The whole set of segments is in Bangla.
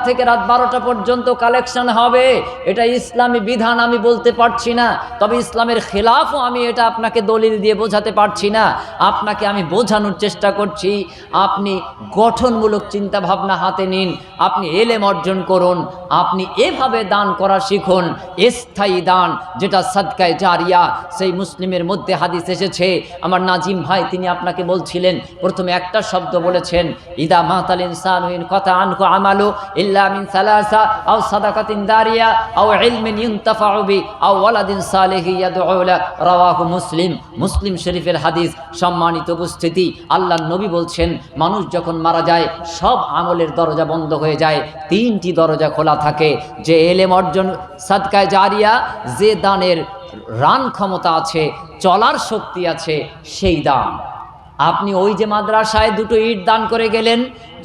থেকে রাত 12টা পর্যন্ত কালেকশন হবে, এটা ইসলামী বিধান আমি বলতে পারছি না। তবে ইসলামের খেলাফও আমি এটা আপনাকে দলিল দিয়ে বোঝাতে পারছি না। আপনাকে আমি বোঝানোর চেষ্টা করছি, আপনি গঠনমূলক চিন্তা ভাবনা হাতে নিন, আপনি এলেম অর্জন করুন, আপনি এভাবে দান করা শিখুন, স্থায়ী দান যেটা সাদকায়ে জারিয়া। সেই মুসলিমের মধ্যে হাদিস এসেছে, আমার নাজিম ভাই তিনি আপনাকে বলছিলেন, প্রথমে একটা শব্দ বলেছেন, ইদা মাতাল ইনসানু ইন কাতা আনহু আমালু ইল্লা মিন সালাসা আও সাদাকাতিন দারিয়া আও ইলমিন ইউনতাফাউ বি আও ওয়ালাদিন সালিহি ইয়াদউ লা, রাওয়াহু মুসলিম। মুসলিম শরীফের হাদিস। সম্মানিত উপস্থিতি, আল্লাহর নবী বলছেন, মানুষ যখন মারা যায় সব আমলের দরজা বন্ধ হয়ে যায়, তিনটি দরজা খোলা থাকে, যে এলেম অর্জন, সাদকায়ে জারিয়া, যে দানের রান ক্ষমতা আছে, চলার শক্তি আছে, সেই দান। আপনি ওই যে মাদ্রাসায় দুটো ইট দান করে গেলেন,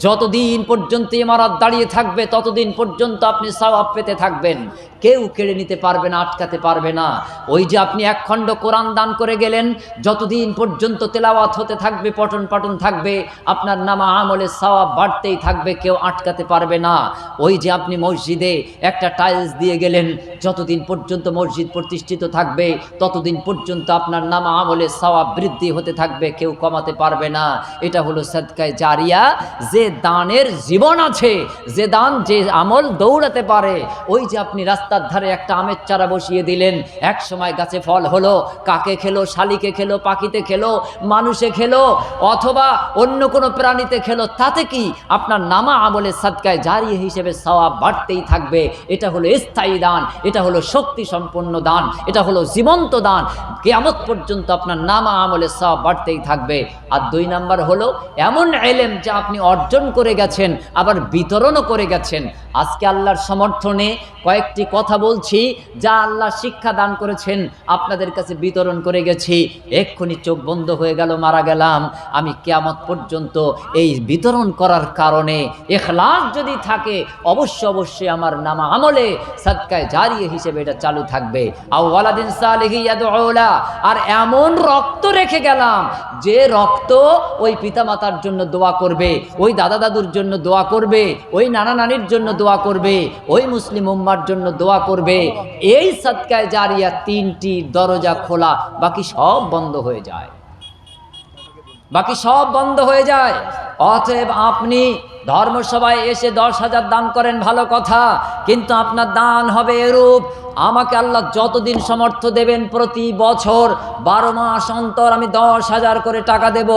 যতদিন পর্যন্ত ইমারত দাঁড়িয়ে থাকবে ততদিন পর্যন্ত আপনি সওয়াব পেতে থাকবেন, কেউ কেড়ে নিতে পারবে না, আটকাতে পারবে না। ওই যে আপনি এক খণ্ড কোরআন দান করে গেলেন, যতদিন পর্যন্ত তেলাওয়াত হতে থাকবে, পঠন পাঠন থাকবে, আপনার নামা আমলে সওয়াব বাড়তেই থাকবে, কেউ আটকাতে পারবে না। ওই যে আপনি মসজিদে একটা টাইলস দিয়ে গেলেন, যতদিন পর্যন্ত মসজিদ প্রতিষ্ঠিত থাকবে ততদিন পর্যন্ত আপনার নামা আমলে সওয়াব বৃদ্ধি হতে থাকবে, কেউ কমাতে পারবে না। এটা হলো সাদকায়ে জারিয়া, যে দানের জীবন আছে, যে দান, যে আমল দৌড়াতে পারে। ওই যে আপনি রাস্তার ধারে একটা আমের চারা বসিয়ে দিলেন, এক সময় গাছে ফল হলো, কাকে খেলো, শালিকে খেলো, পাখিতে খেলো, মানুষে খেলো, অথবা অন্য কোনো প্রাণীতে খেলো, তাতে কি? আপনার নামা আমলে সাদকায়ে জারিয়া হিসেবে সওয়াব বাড়তেই থাকবে। এটা হলো স্থায়ী দান, এটা হলো শক্তি সম্পন্ন দান, এটা হলো জীবন্ত দান, কিয়ামত পর্যন্ত আপনার নামা আমলে সওয়াব বাড়তেই থাকবে। আর 2 নাম্বার হলো এমন ইলম যা আপনি অর্জন করে গেছেন, আবার বিতরণও করে গেছেন। আজকে আল্লাহর সমর্থনে কয়েকটি কথা বলছি, যা আল্লাহ শিক্ষা দান করেছেন, আপনাদের কাছে বিতরণ করে গেছি। এক্ষুনি চোখ বন্ধ হয়ে গেল, মারা গেলাম, আমি কিয়ামত পর্যন্ত এই বিতরণ করার কারণে ইখলাস যদি থাকে, অবশ্যই আমার নামা আমলে সাদকায়ে জারিয়া হিসেবে এটা চালু থাকবে। আও ওয়ালাদিন সালিহি ইয়াদউ লা, আর এমন রক্ত রেখে গেলাম, যে রক্ত ওই পিতামাতার জন্য দোয়া করবে, ওই দাদা দাদুর জন্য দোয়া করবে, ওই নানা নানির জন্য দোয়া করবে, ওই মুসলিম উম্মার জন্য দোয়া করবে। এই সাদকায়ে জারিয়া 3টি দরজা খোলা, বাকি সব বন্ধ হয়ে যায়, বাকি সব বন্ধ হয়ে যায়। অতএব আপনি ধর্মসভায় এসে 10,000 দান করেন, ভালো কথা, কিন্তু আপনার দান হবে এরূপ, আমাকে আল্লাহ যতদিন সামর্থ্য দেবেন, প্রতি বছর 12 মাস অন্তর আমি 10,000 করে টাকা দেব।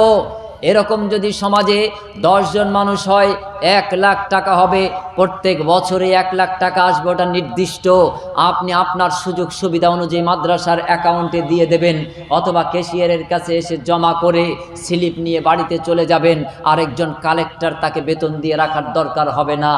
এরকম যদি সমাজে 10 জন মানুষ হয়, 1 লাখ টাকা হবে, প্রত্যেক বছরে 1 লাখ টাকা আসবে, ওটা নির্দিষ্ট। আপনি আপনার সুযোগ সুবিধা অনুযায়ী মাদ্রাসার অ্যাকাউন্টে দিয়ে দেবেন, অথবা ক্যাশিয়ারের কাছে এসে জমা করে স্লিপ নিয়ে বাড়িতে চলে যাবেন। আরেকজন কালেক্টর তাকে বেতন দিয়ে রাখার দরকার হবে না।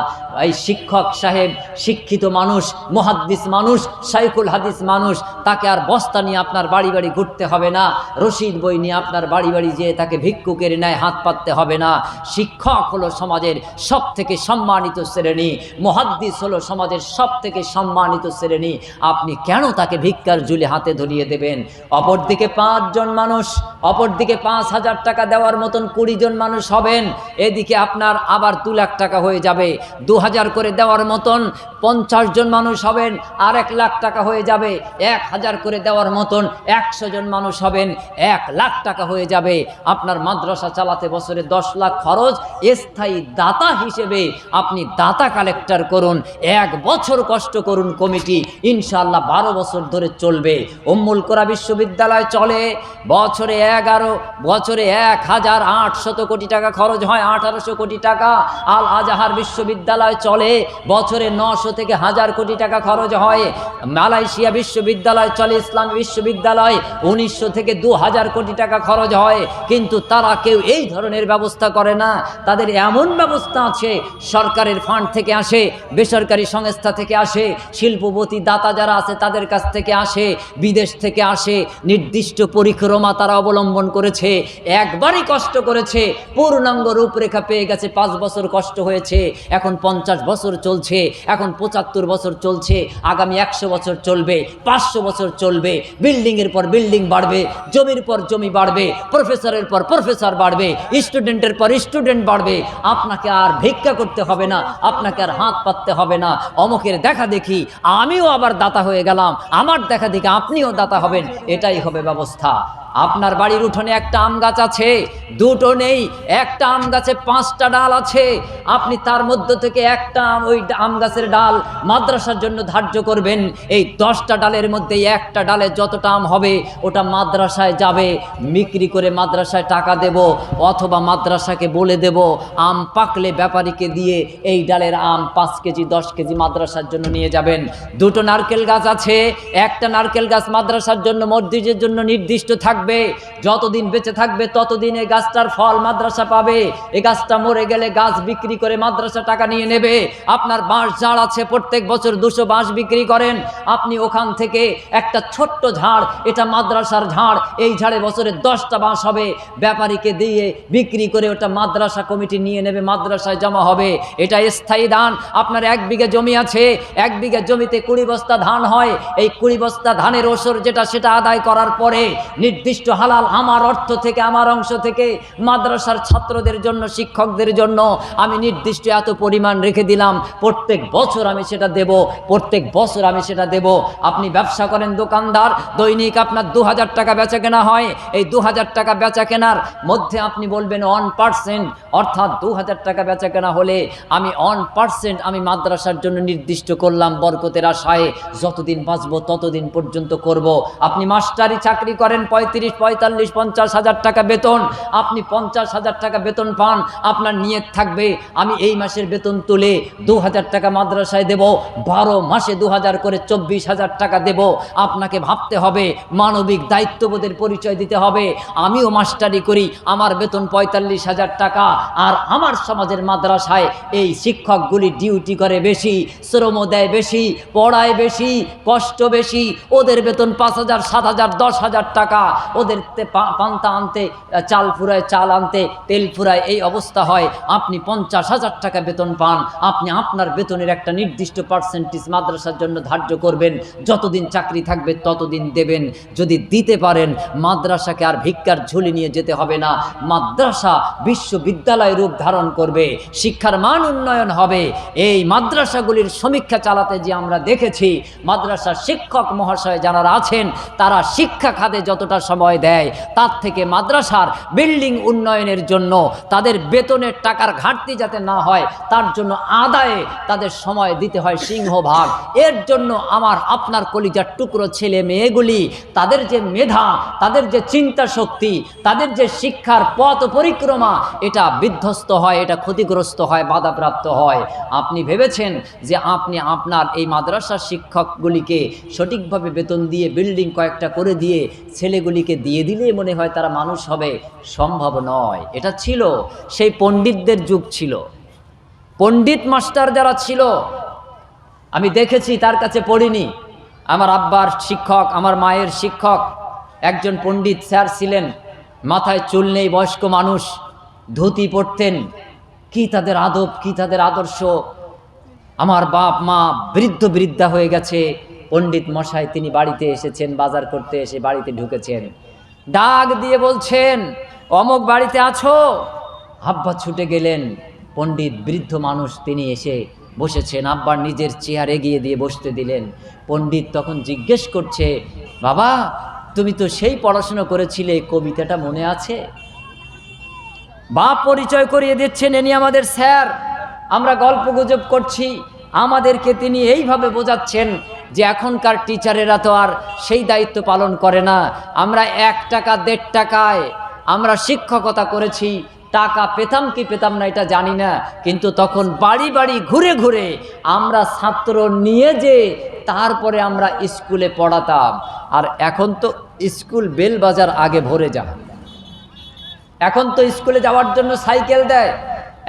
এই শিক্ষক সাহেব, শিক্ষিত মানুষ, মুহাদ্দিস মানুষ, শাইখুল হাদিস মানুষ, তাকে আর বস্তা নিয়ে আপনার বাড়ি বাড়ি ঘুরতে হবে না, রশিদ বই নিয়ে আপনার বাড়ি বাড়ি যেয়ে তাকে ভিক্ষুকের ন্যায় হাত পাততে হবে না। শিক্ষক হলো সমাজের সব থেকে সম্মানিত শ্রেণী, মুহাদ্দিস হলো সমাজের সব থেকে সম্মানিত শ্রেণী। আপনি কেন তাকে ভিক্ষার ঝুলি হাতে ধরিয়ে দেবেন? অপরদিকে 5 জন মানুষ, অপরদিকে 5,000 টাকা দেওয়ার মতন 20 জন মানুষ হবেন, এদিকে আপনার আবার 2 লাখ টাকা হয়ে যাবে। 2,000 করে দেওয়ার মতন 50 জন মানুষ হবেন, আর 1 লাখ টাকা হয়ে যাবে। 1,000 করে দেওয়ার মতন 100 জন মানুষ হবেন, 1 লাখ টাকা হয়ে যাবে। আপনার মাদ্রাসা চালাতে বছরে 10 লাখ খরচ। স্থায়ী দাতা হিসেবে আপনি দাতা কালেক্টর করুন, 1 বছর কষ্ট করুন কমিটি, ইনশাআল্লাহ 12 বছর ধরে চলবে। উম্মুল কোরা বিশ্ববিদ্যালয় চলে, বছরে 1,800 কোটি টাকা খরচ হয়, 1800 কোটি টাকা। আল আজহার বিশ্ববিদ্যালয় চলে, বছরে 900 থেকে 1000 কোটি টাকা খরচ হয়। মালয়েশিয়া বিশ্ববিদ্যালয় চলে, ইসলামী বিশ্ববিদ্যালয়, 1900 থেকে 2000 কোটি টাকা খরচ হয়। কিন্তু তারা কেউ এই ধরনের ব্যবস্থা করে না। তাদের এমন ব্যবস্থা আছে, সরকারের ফান্ড থেকে আসে, বেসরকারি সংস্থা থেকে আসে, শিল্পপতি দাতা যারা আছে তাদের কাছ থেকে আসে, বিদেশ থেকে আসে। নির্দিষ্ট পরিক্রমা তারা অবলম্বন করেছে, একবারই কষ্ট করেছে, পূর্ণাঙ্গ রূপরেখা পেয়ে গেছে। 5 বছর কষ্ট হয়েছে, এখন 50 বছর চলছে, এখন 75 বছর চলছে, আগামী 100 বছর চলবে, 500 বছর চলবে, বিল্ডিংয়ের পর বিল্ডিং বাড়বে, জমির পর জমি বাড়বে, প্রফেসরের পর প্রফেসর বাড়বে, স্টুডেন্টের পর স্টুডেন্ট বাড়বে। আপনাকে আর ভিক্ষা করতে হবে না, আপনাকে আর হাত পাততে হবে না। অমুকের দেখা দেখি আমিও আবার দাতা হয়ে গেলাম, আমার দেখা দেখি আপনিও দাতা হবেন, এটাই হবে ব্যবস্থা। আপনার বাড়ির উঠোনে একটা আম গাছ আছে, দুটো নেই, একটা আম গাছে 5টা ডাল আছে, আপনি তার মধ্য থেকে একটা ওই আম গাছের ডাল মাদ্রাসার জন্য ধার্য করবেন। এই 10টা ডালের মধ্যে একটা ডালে যতটা আম হবে ওটা মাদ্রাসায় যাবে, বিক্রি করে মাদ্রাসায় টাকা দেব, অথবা মাদ্রাসাকে বলে দেব আম পাকলে ব্যাপারীকে দিয়ে এই ডালের আম 5 কেজি 10 কেজি মাদ্রাসার জন্য নিয়ে যাবেন। দুটো নারকেল গাছ আছে, একটা নারকেল গাছ মাদ্রাসার জন্য মসজিদের জন্য নির্দিষ্ট থাকবে, যতদিন বেঁচে থাকবে ততদিন এই গাছটার ফল মাদ্রাসা পাবে। এই গাছটা মরে গেলে গাছ বিক্রি করে মাদ্রাসা টাকা নিয়ে নেবে। আপনার বাঁশ ঝাড় আছে, প্রত্যেক বছর 200 বাঁশ বিক্রি করেন, আপনি ওখান থেকে একটা ছোট্ট ঝাড়, এটা মাদ্রাসার ঝাড়, এই ঝাড়ে বছরে 10টা বাঁশ হবে, ব্যাপারীকে দিয়ে বিক্রি করে ওটা মাদ্রাসা কমিটি নিয়ে নেবে, মাদ্রাসায় জমা হবে। এটা স্থায়ী দান। আপনার 1 বিঘা জমি আছে, 1 বিঘা জমিতে 20 বস্তা ধান হয়, এই 20 বস্তা ধানের ওসর যেটা সেটা আদায় করার পরে নির্দিষ্ট হালাল আমার অর্থ থেকে, আমার অংশ থেকে মাদ্রাসার ছাত্রদের জন্য, শিক্ষকদের জন্য আমি নির্দিষ্ট এত পরিমাণ রেখে দিলাম, প্রত্যেক বছর আমি সেটা দেব, প্রত্যেক বছর আমি সেটা দেব। আপনি ব্যবসা করেন, দোকানদার, দৈনিক আপনার 2000 টাকা বেচা কেনা হয়, এই 2000 টাকা বেচা কেনার মধ্যে আপনি বলবেন 1%, অর্থাৎ 2000 টাকা বেচা কেনা হলে আমি 1% আমি মাদ্রাসার জন্য নির্দিষ্ট করলাম বরকতের আশায়, যতদিন বাঁচবো ততদিন পর্যন্ত করব। আপনি মাস্টারি চাকরি করেন, 35, 45, 50 হাজার টাকা বেতন, আপনি 50 হাজার টাকা বেতন পান, আপনার নিয়ত থাকবে আমি এই মাসের বেতন তুলে 2000 টাকা মাদ্রাসায় দেব, 12 মাসে 2000 করে 24,000 টাকা দেব। আপনাকে ভাবতে হবে, মানবিক দায়িত্ববোধের পরিচয় দিতে হবে, আমিও মাস্টারি করি, আমার বেতন 45,000 টাকা, আর আমার সমাজের মাদ্রাসায় এই শিক্ষকগুলি ডিউটি করে বেশি, শ্রম দেয় বেশি, পড়ায় বেশি, কষ্ট বেশি, ওদের বেতন 5,000, 7,000, 10,000 টাকা, ওদের পান্তা আনতে, চাল ফুরায়, চাল আনতে তেল ফুরায়, এই অবস্থা হয়। আপনি 50,000 টাকা বেতন পান, আপনি আপনার বেতনের একটা নির্দিষ্ট পার্সেন্টেজ মাদ্রাসার জন্য ধার্য করবেন, যতদিন চাকরি থাকবে ততদিন দেবেন। যদি দিতে পারেন, মাদ্রাসাকে আর ভিক্ষার ঝুলি নিয়ে যেতে হবে না, মাদ্রাসা বিশ্ববিদ্যালয় রূপ ধারণ করবে, শিক্ষার মান উন্নয়ন হবে। এই মাদ্রাসাগুলির সমীক্ষা চালাতে যে আমরা দেখেছি, মাদ্রাসার শিক্ষক মহাশয় যারা আছেন তারা শিক্ষা খাতে যতটা সময় দেয়, তার থেকে মাদ্রাসার বিল্ডিং উন্নয়নের জন্য, তাদের বেতনের টাকার ঘাটতি যাতে না হয় তার জন্য আদায়ে তাদের সময় দিতে হয় সিংহভাগ। এর জন্য আমার আপনার কলিজার টুকরো ছেলে মেয়েগুলি, তাদের যে মেধা, তাদের যে চিন্তা শক্তি, তাদের যে শিক্ষার পথ পরিক্রমা, এটা বিধ্বস্ত হয়, এটা ক্ষতিগ্রস্ত হয়, বাধাপ্রাপ্ত হয়। আপনি ভেবেছেন যে আপনি আপনার এই মাদ্রাসার শিক্ষকগুলিকে সঠিকভাবে বেতন দিয়ে, বিল্ডিং কয়েকটা করে দিয়ে, ছেলেগুলিকে দিয়ে দিলে মনে হয় তারা মানুষ হবে? সম্ভব নয়। এটা ছিল সেই পণ্ডিতদের যুগ ছিল, পণ্ডিত মাস্টার যারা ছিল, আমি দেখেছি, তার কাছে পড়িনি, আমার আব্বার শিক্ষক, আমার মায়ের শিক্ষক একজন পণ্ডিত স্যার ছিলেন, মাথায় চুল নেই, বয়স্ক মানুষ, ধুতি পরতেন, কি তাদের আদব, কি তাদের আদর্শ। আমার বাপ মা বৃদ্ধা হয়ে গেছে, পণ্ডিত মশাই তিনি বাড়িতে এসেছেন, বাজার করতে এসে বাড়িতে ঢুকেছেন, ডাক দিয়ে বলছেন, অমুক বাড়িতে আছো? আব্বা ছুটে গেলেন, পণ্ডিত বৃদ্ধ মানুষ তিনি এসে বসেছেন, আব্বার নিজের চেয়ার এগিয়ে দিয়ে বসতে দিলেন। পণ্ডিত তখন জিজ্ঞেস করছে, বাবা তুমি তো সেই পড়াশোনা করেছিলে, কবিতাটা মনে আছে? বাপ পরিচয় করিয়ে দিচ্ছেন, এনি আমাদের স্যার, আমরা গল্প গুজব করছি, আমাদেরকে তিনি এইভাবে বোঝাচ্ছেন যে এখনকার টিচারেরা তো আর সেই দায়িত্ব পালন করে না, আমরা 1 টাকা 1.5 টাকায় আমরা শিক্ষকতা করেছি, টাকা পেতাম কি পেতাম না এটা জানি না, কিন্তু তখন বাড়ি বাড়ি ঘুরে ঘুরে আমরা ছাত্র নিয়ে যে তারপরে আমরা স্কুলে পড়াতাম। আর এখন তো স্কুল বেল বাজার আগে ভরে যায়, এখন তো স্কুলে যাওয়ার জন্য সাইকেল দেয়,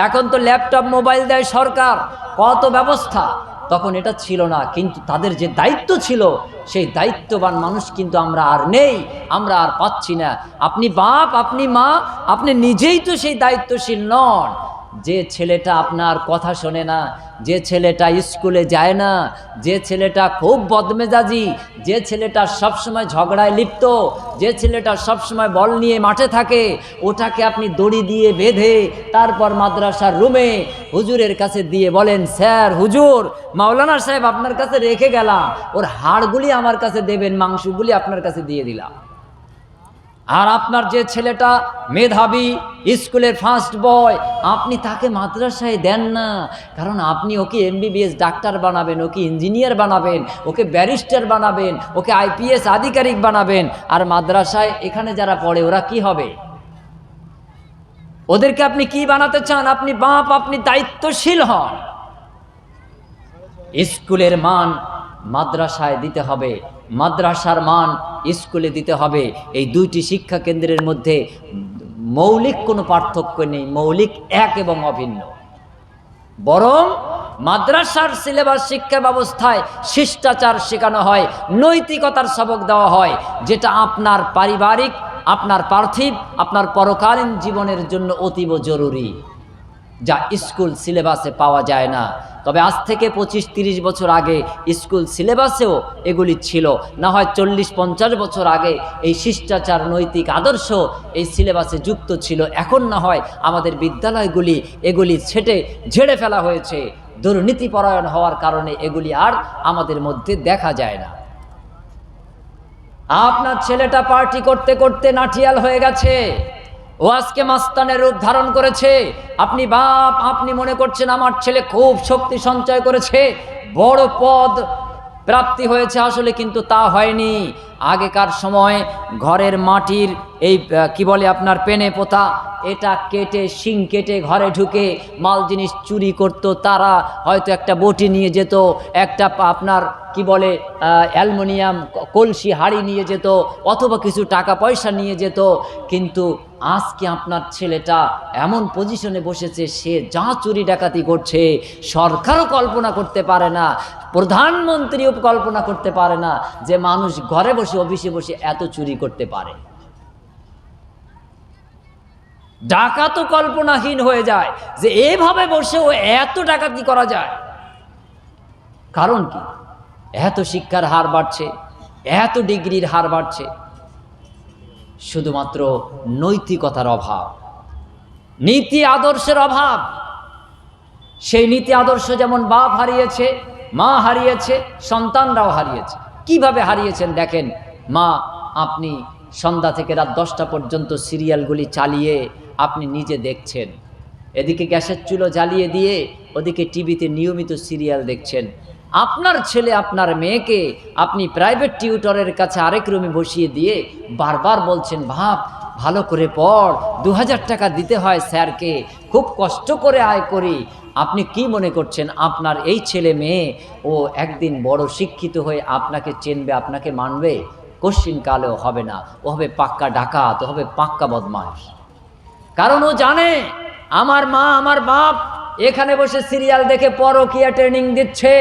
এখন তো ল্যাপটপ মোবাইল দেয় সরকার, কত ব্যবস্থা। তখন এটা ছিল না, কিন্তু তাদের যে দায়িত্ব ছিল সেই দায়িত্ববান মানুষ কিন্তু আমরা আর নেই, আমরা আর পাচ্ছি না। আপনি বাপ, আপনি মা, আপনি নিজেই তো সেই দায়িত্বশীল নন। যে ছেলেটা আপনার কথা শোনে না, যে ছেলেটা স্কুলে যায় না, যে ছেলেটা খুব বদমেজাজি, যে ছেলেটা সবসময় ঝগড়ায় লিপ্ত, যে ছেলেটা সবসময় বল নিয়ে মাঠে থাকে, ওটাকে আপনি দড়ি দিয়ে বেঁধে তারপর মাদ্রাসার রুমে হুজুরের কাছে দিয়ে বলেন, স্যার হুজুর মাওলানা সাহেব আপনার কাছে রেখে গেলাম, ওর হাড়গুলি আমার কাছে দেবেন, মাংসগুলি আপনার কাছে দিয়ে দিলাম। আর আপনার যে ছেলেটা মেধাবী, স্কুলের ফার্স্ট বয়, আপনি তাকে মাদ্রাসায় দেন না, কারণ আপনি ওকে এমবিবিএস ডাক্তার বানাবেন, ওকে ইঞ্জিনিয়ার বানাবেন, ওকে ব্যারিস্টার বানাবেন, ওকে আইপিএস আধিকারিক বানাবেন। আর মাদ্রাসায় এখানে যারা পড়ে ওরা কি হবে? ওদেরকে আপনি কি বানাতে চান? আপনি বাপ, আপনি দায়িত্বশীল হন। স্কুলের মান মাদ্রাসায় দিতে হবে, মাদ্রাসার মান স্কুলে দিতে হবে। এই দুইটি শিক্ষা কেন্দ্রের মধ্যে মৌলিক কোনো পার্থক্য নেই, মৌলিক এক এবং অভিন্ন। বরং মাদ্রাসার সিলেবাস শিক্ষা ব্যবস্থায় শিষ্টাচার শেখানো হয়, নৈতিকতার সবক দেওয়া হয়, যেটা আপনার পারিবারিক, আপনার পার্থিব, আপনার পরকালীন জীবনের জন্য অতীব জরুরি, যা স্কুল সিলেবাসে পাওয়া যায় না। তবে আজ থেকে 25-30 বছর আগে স্কুল সিলেবাসেও এগুলি ছিল, না হয় 40-50 বছর আগে এই শিষ্টাচার নৈতিক আদর্শ এই সিলেবাসে যুক্ত ছিল। এখন না হয় আমাদের বিদ্যালয়গুলি এগুলি ঝেড়ে ফেলা হয়েছে, দুর্নীতিপরায়ণ হওয়ার কারণে এগুলি আর আমাদের মধ্যে দেখা যায় না। আপনার ছেলেটা পার্টি করতে করতে নাঠিয়াল হয়ে গেছে, ও আজকে মাস্তানের রূপ ধারণ করেছে। আপনি বাপ, আপনি মনে করছেন আমার ছেলে খুব শক্তি সঞ্চয় করেছে, বড় পদ প্রাপ্তি হয়েছে, আসলে কিন্তু তা হয়নি। আগেকার সময় ঘরের মাটির এই কি বলে আপনার পেনে পোতা, এটা কেটে শিং কেটে ঘরে ঢুকে মাল জিনিস চুরি করত। তারা হয়তো একটা বটি নিয়ে যেত, একটা আপনার কি বলে অ্যালুমিনিয়াম কলসি হাঁড়ি নিয়ে যেত, অথবা কিছু টাকা পয়সা নিয়ে যেত। কিন্তু আজকে আপনার ছেলেটা এমন পজিশনে বসেছে, সে যা চুরি ডাকাতি করছে সরকারও কল্পনা করতে পারে না, প্রধানমন্ত্রীও কল্পনা করতে পারে না যে মানুষ ঘরে বসে অফিসে বসে এত চুরি করতে পারে। ডাকাতও কল্পনাহীন হয়ে যায় যে এভাবে বসে ও এত ডাকাতি করা যায়। কারণ কি? এত শিক্ষার হার বাড়ছে, এত ডিগ্রির হার বাড়ছে, শুধুমাত্র নৈতিকতার অভাব, নীতি আদর্শের অভাব। সেই নীতি আদর্শ যেমন বাপ হারিয়েছে, মা হারিয়েছে, সন্তানরাও হারিয়েছে। কিভাবে হারিয়েছেন দেখেন। মা, আপনি সন্ধ্যা থেকে রাত 10টা পর্যন্ত সিরিয়ালগুলি চালিয়ে আপনি নিজে দেখছেন, এদিকে গ্যাসের চুলো জ্বালিয়ে দিয়ে ওদিকে টিভিতে নিয়মিত সিরিয়াল দেখছেন। আপনার ছেলে, আপনার মেয়েকে আপনি প্রাইভেট টিউটরের কাছে আরেক রুমে বসিয়ে দিয়ে বারবার বলছেন, ভাব ভালো করে পড়, 2000 টাকা দিতে হয় স্যারকে, খুব কষ্ট করে আয় করি। আপনি কি মনে করছেন আপনার এই ছেলে মেয়ে ও একদিন বড় শিক্ষিত হয়ে আপনাকে চিনবে, আপনাকে মানবে? কোশ্চিনকালেও হবে না। ও হবে পাক্কা ডাকাত, ও হবে পাক্কা বদমাশ। কারণ ও জানে আমার মা, আমার বাপ এখানে বসে সিরিয়াল দেখে পরকীয়া ট্রেনিং দিচ্ছে,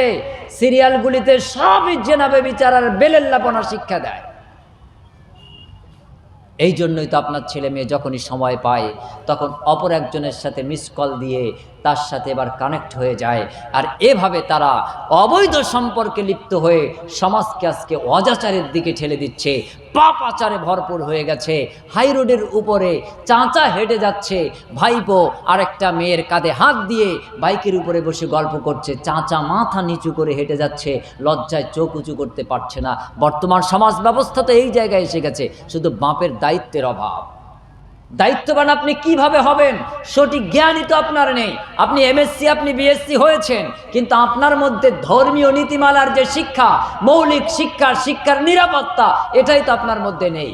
সিরিয়ালগুলিতে সবই জেনাবে বিচারার বেলেল্লাপনা শিক্ষা দেয়। এই জন্যই তো আপনার ছেলে মেয়ে যখনই সময় পায় তখন অপর একজনের সাথে মিস কল দিয়ে তার সাথে এবার কানেক্ট হয়ে যায়। আর এভাবে তারা অবৈধ সম্পর্কে লিপ্ত হয়ে সমাজকে আজকে অজাচারের দিকে ঠেলে দিচ্ছে, পাপাচারে ভরপুর হয়ে গেছে। হাই রোডের উপরে চাচা হেঁটে যাচ্ছে, ভাইপো আরেকটা মেয়ের কাঁধে হাত দিয়ে বাইকের উপরে বসে গল্প করছে, চাচা মাথা নিচু করে হেঁটে যাচ্ছে, লজ্জায় চোখ উঁচু করতে পারছে না। বর্তমান সমাজ ব্যবস্থা তো এই জায়গায় এসে গেছে, শুধু বাপের দায়িত্বের অভাব। দায়িত্ববান আপনি কিভাবে হবেন? সঠিক জ্ঞানই তো আপনার নেই। আপনি এমএসসি, আপনি বিএসসি হয়েছেন, কিন্তু আপনার মধ্যে ধর্মীয় নীতিমালার যে শিক্ষা, মৌলিক শিক্ষার নিরাপত্তা, এটাই তো আপনার মধ্যে নেই।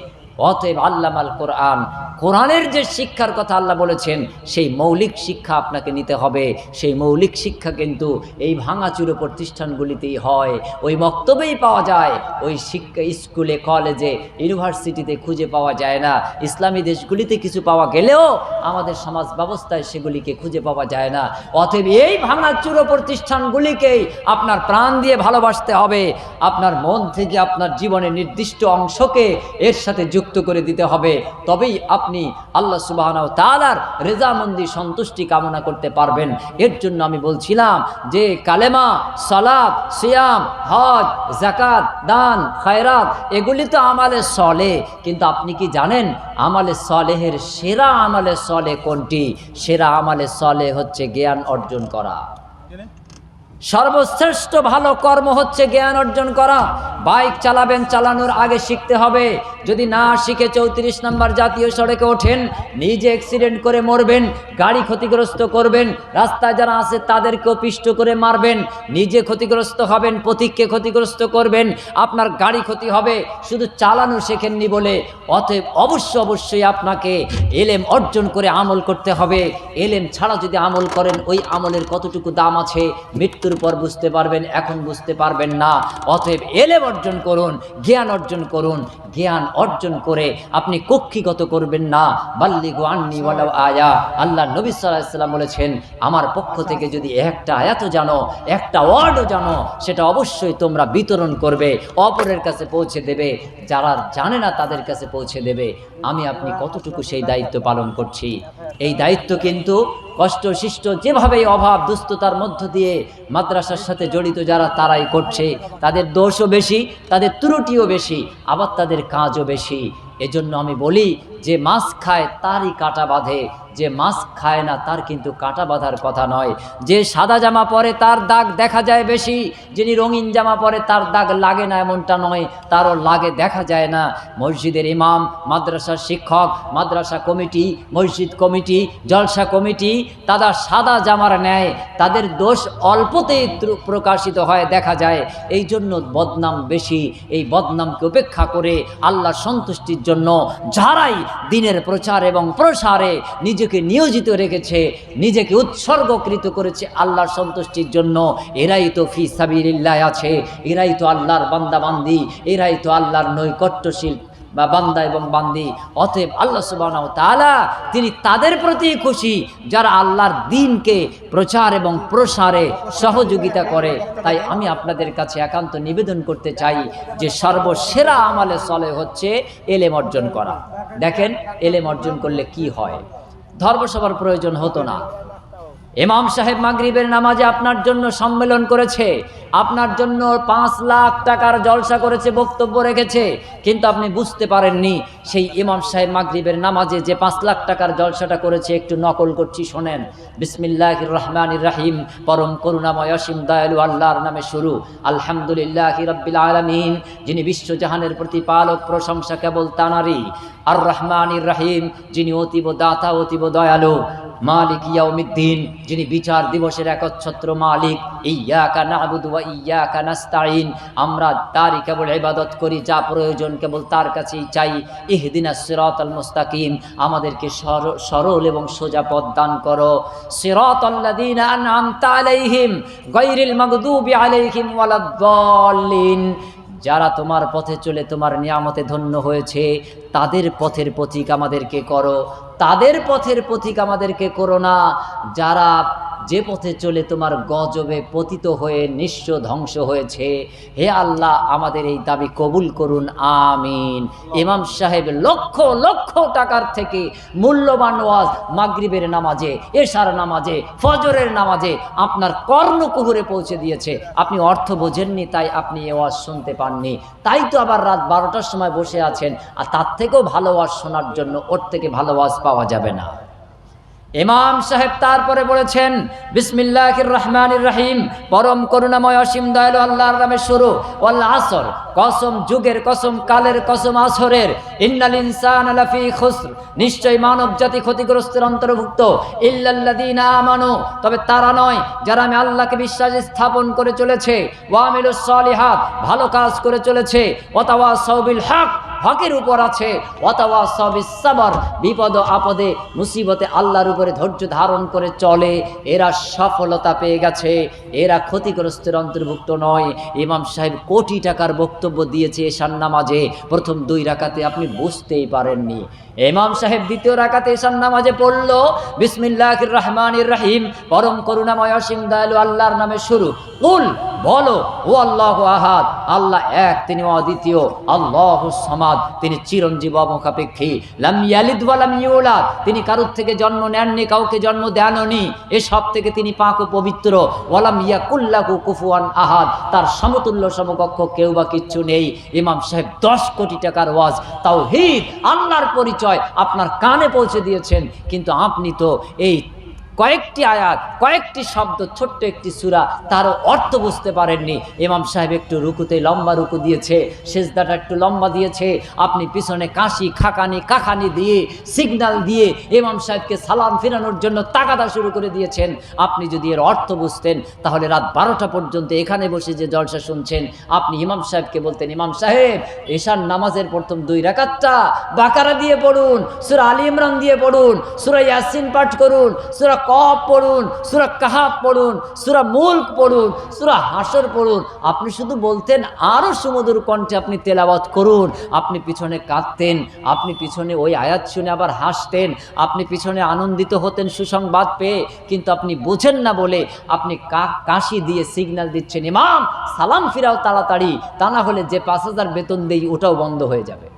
অতএব আল্লামাল কোরআন, কোরআনের যে শিক্ষার কথা আল্লাহ বলেছেন, সেই মৌলিক শিক্ষা আপনাকে নিতে হবে। সেই মৌলিক শিক্ষা কিন্তু এই ভাঙাচুরো প্রতিষ্ঠানগুলিতেই হয়, ওই মক্তবেই পাওয়া যায়। ওই শিক্ষা স্কুলে, কলেজে, ইউনিভার্সিটিতে খুঁজে পাওয়া যায় না। ইসলামী দেশগুলিতে কিছু পাওয়া গেলেও আমাদের সমাজ ব্যবস্থায় সেগুলিকে খুঁজে পাওয়া যায় না। অতএব এই ভাঙাচুরো প্রতিষ্ঠানগুলিকেই আপনার প্রাণ দিয়ে ভালোবাসতে হবে। আপনার মন থেকে আপনার জীবনের নির্দিষ্ট অংশকে এর সাথে যুক্ত যুক্ত করে দিতে হবে, তবেই আপনি আল্লাহ সুবহানাহু ওয়া তাআলার রেজামন্দি সন্তুষ্টি কামনা করতে পারবেন। এর জন্য আমি বলছিলাম যে কালেমা, সালাত, সিয়াম, হজ, যাকাত, দান, খায়রাত এগুলি তো আমালে সলে, কিন্তু আপনি কি জানেন আমালে সলেহের সেরা আমালে সলে কোনটি? সেরা আমালে সলে হচ্ছে জ্ঞান অর্জন করা। সর্বশ্রেষ্ঠ ভালো কর্ম হচ্ছে জ্ঞান অর্জন করা। বাইক চালাবেন, চালানোর আগে শিখতে হবে। যদি না শিখে 34 নম্বর জাতীয় সড়কে ওঠেন, নিজে অ্যাক্সিডেন্ট করে মরবেন, গাড়ি ক্ষতিগ্রস্ত করবেন, রাস্তায় যারা আছে তাদেরকেও পিষ্ট করে মারবেন, নিজে ক্ষতিগ্রস্ত হবেন, পথিককে ক্ষতিগ্রস্ত করবেন, আপনার গাড়ি ক্ষতি হবে শুধু চালানো শেখেননি বলে। অতএব অবশ্যই আপনাকে এলেম অর্জন করে আমল করতে হবে। এলেম ছাড়া যদি আমল করেন, ওই আমলের কতটুকু দাম আছে মৃত্যুর পর বুঝতে পারবেন, এখন বুঝতে পারবেন না। অতএব এলেম অর্জন করুন, জ্ঞান অর্জন করুন। জ্ঞান অর্জন করে আপনি কক্ষিগত করবেন না। বাল্লিগু আন্নি ওয়ালাউ আয়া। আল্লাহ নবী সাল্লাল্লাহু আলাইহি ওয়াসাল্লাম বলেছেন, আমার পক্ষ থেকে যদি একটা আয়াতও জানো, একটা ওয়ার্ডও জানো, সেটা অবশ্যই তোমরা বিতরণ করবে, অপরের কাছে পৌঁছে দেবে, যারা জানে না তাদের কাছে পৌঁছে দেবে। আমি আপনি কতটুকু সেই দায়িত্ব পালন করছি? এই দায়িত্ব কিন্তু কষ্ট সৃষ্ট যেভাবেই অভাব দুস্থতার মধ্য দিয়ে মাদ্রাসার সাথে জড়িত যারা তারাই করছে। তাদের দোষও বেশি, তাদের ত্রুটিও বেশি, আবার তাদের কাজও বেশি। এজন্য আমি বলি, যে মাছ খায় তারই কাঁটা বাঁধে, যে মাছ খায় না তার কিন্তু কাঁটা বাঁধার কথা নয়। যে সাদা জামা পরে তার দাগ দেখা যায় বেশি, যিনি রঙিন জামা পরে তার দাগ লাগে না এমনটা নয়, তারও লাগে, দেখা যায় না। মসজিদের ইমাম, মাদ্রাসার শিক্ষক, মাদ্রাসা কমিটি, মসজিদ কমিটি, জলসা কমিটি, তারা সাদা জামার ন্যায় তাদের দোষ অল্পতেই প্রকাশিত হয়, দেখা যায়। এই জন্য বদনাম বেশি। এই বদনামকে উপেক্ষা করে আল্লাহর সন্তুষ্টির জন্য যারাই দিনের প্রচার এবং প্রসারে নিজেকে নিয়োজিত রেখেছে, নিজেকে উৎসর্গকৃত করেছে আল্লাহর সন্তুষ্টির জন্য, এরাই তো ফি সাবিলিল্লাহ আছে, এরাই তো আল্লাহর বান্দা বান্দি, এরাই তো আল্লাহর নৈকট্যশীল বা বান্দা এবং বান্দি। অতএব আল্লাহ সুবহানাহু ওয়া তাআলা তিনি তাদের প্রতি খুশি যারা আল্লাহর দ্বীনকে প্রচার এবং প্রসারে সহযোগিতা করে। তাই আমি আপনাদের কাছে একান্ত নিবেদন করতে চাই যে সর্বসেরা আমলে চলে হচ্ছে এলেম অর্জন করা। দেখেন এলেম অর্জন করলে কি হয়। ধর্মসভার প্রয়োজন হতো না। ইমাম সাহেব মাগরিবের নামাজে আপনার জন্য সম্মেলন করেছে, আপনার জন্য 5 লাখ টাকার জলসা করেছে, বক্তব্য রেখেছে, কিন্তু আপনি বুঝতে পারেননি সেই ইমাম সাহেব মাগরিবের নামাজে যে 5 লাখ টাকার জলসাটা করেছে। একটু নকল করছি, শোনেন। বিসমিল্লাহির রহমানির রহিম। পরম করুণাময় অসীম দয়ালু আল্লাহর নামে শুরু। আলহামদুলিল্লাহি রাব্বিল আলামিন, যিনি বিশ্বজাহানের প্রতিপালক, প্রশংসা কেবল তানারই। আর রহমানির রহিম, যিনি অতীব দাতা, অতীব দয়ালু। মালিক ইয়াউমিদ্দিন, যিনি বিচার দিবসের একচ্ছত্র মালিক। ইয়্যাকা না'বুদু ওয়া ইয়্যাকা নাস্তাঈন, আমরা তারই কেবল ইবাদত করি, যা প্রয়োজন কেবল তার কাছেই চাই। ইহদিনাস সিরাতাল মুস্তাকিম, আমাদেরকে সরল এবং সোজা পথ দান করো। সিরাতাল্লাযীনা আন'আমতা আলাইহিম গায়রিল মাগদুবি আলাইহিম ওয়ালাদ-দাল্লিন, যারা তোমার পথে চলে তোমার নিয়ামতে ধন্য হয়েছে, তাদের পথের পথিক আমাদেরকে করো, তাদের পথের পথিক আমাদেরকে করো না যারা যে পথে চলে তোমার গজবে পতিত হয়ে নিঃস্ব ধ্বংস হয়েছে। হে আল্লাহ, আমাদের এই দাবি কবুল করুন, আমিন। ইমাম সাহেব লক্ষ লক্ষ টাকার থেকে মূল্যবান ওয়াজ মাগরিবের নামাজে, এশার নামাজে, ফজরের নামাজে আপনার কর্ণকুহরে পৌঁছে দিয়েছে। আপনি অর্থ বোঝেননি, তাই আপনি এ ওয়াজ শুনতে পাননি, তাই তো আবার রাত 12টার সময় বসে আছেন। আর তার থেকেও ভালো ওয়াজ শোনার জন্য ওর থেকে ভালো ওয়াজ পাওয়া যাবে না। ইমাম সাহেব তারপরে বলেছেন, বিসমিল্লাহির রহমানির রহিম, পরম করুণাময় অসীম দয়ালু আল্লাহর নামে শুরু। ওয়াল আসর, কসম যুগের কসম, কালের কসম, আসরের। ইন্নাল ইনসানা লাফি খুসর, নিশ্চয় মানব জাতি ক্ষতিগ্রস্তের অন্তর্ভুক্ত। ইল্লাল্লাযীনা আমানু, তবে তারা নয় যারা আমি আল্লাহকে বিশ্বাস স্থাপন করে চলেছে। ওয়া আমিলুস সলিহাত, ভালো কাজ করে চলেছে। ওয়া তাওয়াসাউ বিল হক, হকের উপর আছে। ওয়া তাওয়াসাউ বিস সাবর, বিপদ আপদে মুসিবতে আল্লাহর উপরে ধৈর্য ধারণ করে চলে, এরা সফলতা পেয়ে গেছে, এরা ক্ষতিগ্রস্তের অন্তর্ভুক্ত নয়। ইমাম সাহেব কোটি টাকার বক্তব্য দিয়েছে এশার নামাজে, প্রথম 2 রাকাতে আপনি বুঝতেই পারেননি। ইমাম সাহেব দ্বিতীয় রাকাতে এশার নামাজে পড়ল, বিসমিল্লাহির রহমানির রহিম, পরম করুণাময় অসীম দয়ালু আল্লাহর নামে শুরু। কুল বলো, ও আল্লাহু আহাদ, আল্লাহ এক, তিনি অদ্বিতীয়, আল্লাহুস সামাদ, তিনি চিরঞ্জীব অমুখাপেক্ষী, লাম ইয়ালিদ ওয়া লাম ইউলাদ, তিনি কারোর থেকে জন্ম নেননি, কাউকে জন্ম দেননি, এসব থেকে তিনি পাক ও পবিত্র, ওয়ালাম ইয়াকুল লাহু কুফুয়ান আহাদ, তার সমতুল্য সমকক্ষ কেউ বা কিচ্ছু নেই। ইমাম সাহেব 10 কোটি টাকার ওয়াজ, তাওহীদ, আল্লাহর পরিচয় আপনার কানে পৌঁছে দিয়েছেন, কিন্তু আপনি তো এই কয়েকটি আয়াত, কয়েকটি শব্দ, ছোট্ট একটি সূরা, তার অর্থ বুঝতে পারেননি। ইমাম সাহেব একটু রুকুতে লম্বা রুকু দিয়েছে, সেজদাটা একটু লম্বা দিয়েছে, আপনি পিছনে কাশি খাকানি কাখানি দিয়ে সিগন্যাল দিয়ে ইমাম সাহেবকে সালাম ফেরানোর জন্য তাগাদা শুরু করে দিয়েছেন। আপনি যদি এর অর্থ বুঝতেন তাহলে রাত 12টা পর্যন্ত এখানে বসে যে জলসা শুনছেন, আপনি ইমাম সাহেবকে বলতেন, ইমাম সাহেব এশার নামাজের প্রথম 2 রাকাতটা বাকারা দিয়ে পড়ুন, সূরা আলী ইমরান দিয়ে পড়ুন, সূরা ইয়াসিন পাঠ করুন, সূরা কফ পড়ুন, সূরা কাহাফ পড়ুন, সূরা মুলক পড়ুন, সূরা হাসর পড়ুন। আপনি শুধু বলতেন, আরো সুমধুর কণ্ঠে আপনি তেলাওয়াত করুন। আপনি পিছনে কাঁদতেন, আপনি পিছনে ওই আয়াত শুনে আবার হাসতেন, আপনি পিছনে আনন্দিত হতেন সুসংবাদ পেয়ে, কিন্তু আপনি বোঝেন না বলে আপনি কাশি দিয়ে সিগন্যাল দিচ্ছেন, ইমাম সালাম ফিরাও তাড়াতাড়ি, তা না হলে যে 5000 বেতন দেই ওটাও বন্ধ হয়ে যাবে।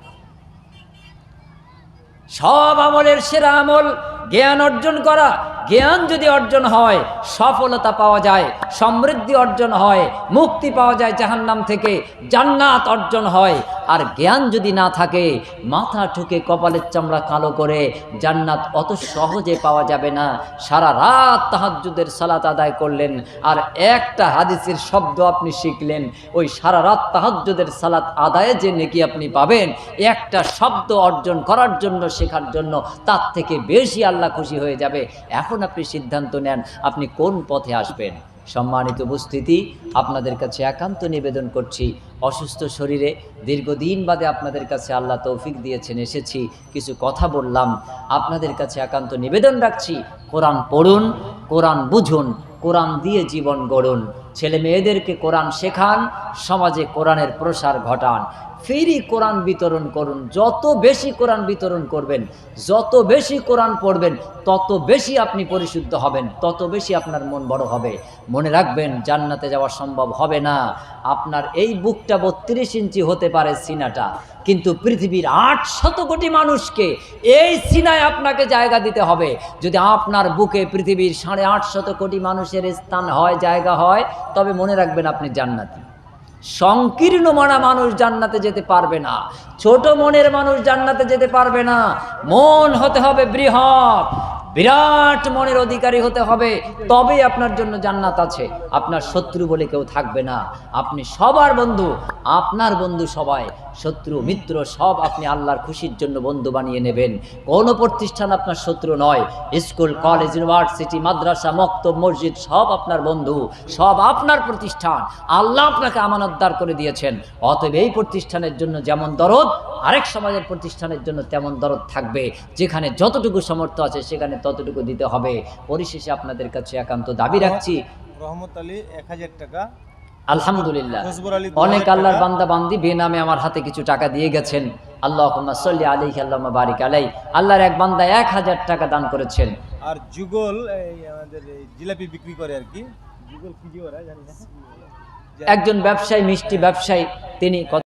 সব আমলের সেরা আমল জ্ঞান অর্জন করা। জ্ঞান যদি অর্জন হয়, সফলতা পাওয়া যায়, সমৃদ্ধি অর্জন হয়, মুক্তি পাওয়া যায় জাহান্নাম থেকে, জান্নাত অর্জন হয়। আর জ্ঞান যদি না থাকে, মাথা ঠুকে কপালের চামড়া কালো করে জান্নাত অত সহজে পাওয়া যাবে না। সারা রাত তাহাজ্জুদের সালাত আদায় করলেন, আর একটা হাদিসের শব্দ আপনি শিখলেন, ওই সারা রাত তাহাজ্জুদের সালাত আদায়ে যে নেকি আপনি পাবেন, একটা শব্দ অর্জন করার জন্য, শেখার জন্য, তার থেকে বেশি আল্লাহ খুশি হয়ে যাবে। এখন আপনি সিদ্ধান্ত নেন আপনি কোন পথে আসবেন। সম্মানিত উপস্থিতি, আপনাদের কাছে একান্ত নিবেদন করছি, অসুস্থ শরীরে দীর্ঘদিন বাদে আপনাদের কাছে আল্লাহ তৌফিক দিয়েছেন, এসেছি, কিছু কথা বললাম। আপনাদের কাছে একান্ত নিবেদন রাখছি, কোরআন পড়ুন, কোরআন বুঝুন, কোরআন দিয়ে জীবন গড়ুন, ছেলে মেয়েদেরকে কোরআন শেখান, সমাজে কোরআনের প্রসার ঘটান, ফ্রি কোরআন বিতরণ করুন। যত বেশি কোরআন বিতরণ করবেন, যত বেশি কোরআন পড়বেন, তত বেশি আপনি পরিশুদ্ধ হবেন, তত বেশি আপনার মন বড় হবে। মনে রাখবেন, জান্নাতে যাওয়া সম্ভব হবে না। আপনার এই বুকটা 32 ইঞ্চি হতে পারে সিনাটা, কিন্তু পৃথিবীর 800 কোটি মানুষকে এই সিনায় আপনাকে জায়গা দিতে হবে। যদি আপনার বুকে পৃথিবীর 850 কোটি মানুষের স্থান হয়, জায়গা হয়, তবে মনে রাখবেন আপনি জান্নাতি। সংকীর্ণ মনা মানুষ জান্নাতে যেতে পারবে না, ছোট মনের মানুষ জান্নাতে যেতে পারবে না। মন হতে হবে বৃহৎ, বিরাট মনের অধিকারী হতে হবে, তবেই আপনার জন্য জান্নাত আছে। আপনার শত্রু বলে কেউ থাকবে না, আপনি সবার বন্ধু, আপনার বন্ধু সবাই, শত্রু মিত্র সব আপনি আল্লাহর খুশির জন্য বন্ধু বানিয়ে নেবেন। কোনো প্রতিষ্ঠান আপনার শত্রু নয়, স্কুল, কলেজ, ইউনিভার্সিটি, মাদ্রাসা, মক্তব, মসজিদ সব আপনার বন্ধু, সব আপনার প্রতিষ্ঠান। আল্লাহ আপনাকে আমানতদার করে দিয়েছেন। অতএব এই প্রতিষ্ঠানের জন্য যেমন দরদ, আরেক সমাজের প্রতিষ্ঠানের জন্য তেমন দরদ থাকবে। যেখানে যতটুকু সামর্থ্য আছে সেখানে ততটুকু দিতে হবে। পরিশেষে আপনাদের কাছে একান্ত দাবি রাখছি, রহমত আলী 1000 টাকা, আলহামদুলিল্লাহ অনেক আল্লাহর বান্দা বান্দি বেনামে আমার হাতে কিছু টাকা দিয়ে গেছেন। আল্লাহুম্মা সাল্লি আলাইহি আল্লাহুম্মা বারিক আলাইহি। আল্লাহর এক বান্দা 1000 টাকা দান করেছেন। আর যুগল আমাদের জিলাপি বিক্রি করে আর কি, যুগল কি ওরা জানি না, একজন ব্যবসায়ী, মিষ্টি ব্যবসায়ী, তিনি